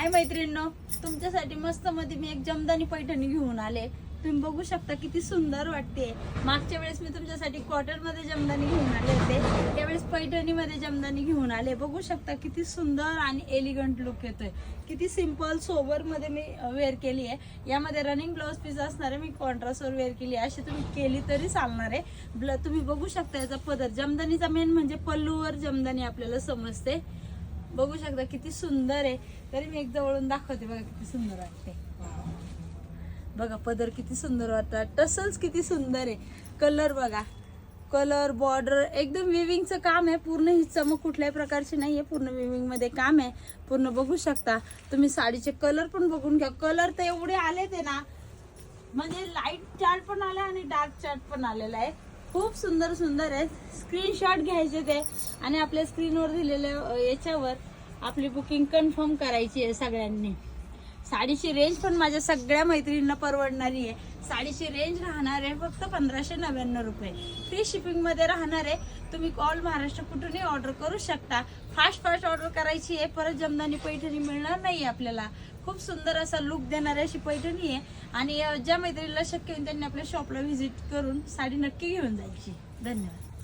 हाय मैत्रिणींनो, तुमच्यासाठी मस्त मध्ये मी एक जमदानी पैठणी घेऊन आले। तुम्ही बघू शकता किती सुंदर वाटते। मागच्या वेळेस मी तुमच्यासाठी कॉटन मध्ये जमदानी घेऊन आले होते, त्यावेळेस पैठणी मध्ये जमदानी घेऊन आले। बघू शकता किती सुंदर आणि एलिगंट लुक येतोय। किती सिंपल सोबर मध्ये मी वेअर केली आहे। यामध्ये रनिंग ब्लाउज पीस असणार आहे, मी कॉन्ट्रास्ट वर वेअर केली आहे। अशी तुम्ही केली तरी चालणार आहे। तुम्ही बघू शकता याचा पदर, जमदानीचा मेन म्हणजे पल्लूवर जमदानी आपल्याला समजते। बघू शकता किती सुंदर आहे। तरी मी एक जवळून दाखवते, बघा किती सुंदर वाटते। बघा पदर किती सुंदर वाटतात, टसल्स किती सुंदर आहे। कलर बघा, कलर बॉर्डर एकदम विविंगचं काम आहे। पूर्ण ही चमक कुठल्याही प्रकारची नाहीये, पूर्ण विविंग मध्ये काम आहे। पूर्ण बघू शकता तुम्ही। साडीचे कलर पण बघून घ्या। कलर तर एवढे आले ते ना, म्हणजे लाईट चार्ट पण आला आणि डार्क चार्ट पण आलेला आहे। खूप सुंदर सुंदर आहे। स्क्रीनशॉट घ्यायचे ते आणि आपल्या स्क्रीनवर दिलेल्या याच्यावर आपली बुकिंग कन्फर्म करायची आहे सगळ्यांनी। साडीची रेंज पण माझ्या सगळ्या मैत्रिणींना परवडणारी आहे। साडीची रेंज राहणार आहे फक्त 1599 रुपये। फ्री शिपिंग मध्ये राहणार आहे। तुम्ही ऑल महाराष्ट्र कुठूनही ऑर्डर करू शकता। फास्ट ऑर्डर करायची आहे, परत जमदानी पैठणी मिळणार नाही आपल्याला। खूप सुंदर असा लुक देणारी अशी पैठणी आहे आणि ज्या मैत्रिणीला शक्य होईल त्यांनी आपल्या शॉपला व्हिजिट करून साडी नक्की घेऊन जायची। धन्यवाद।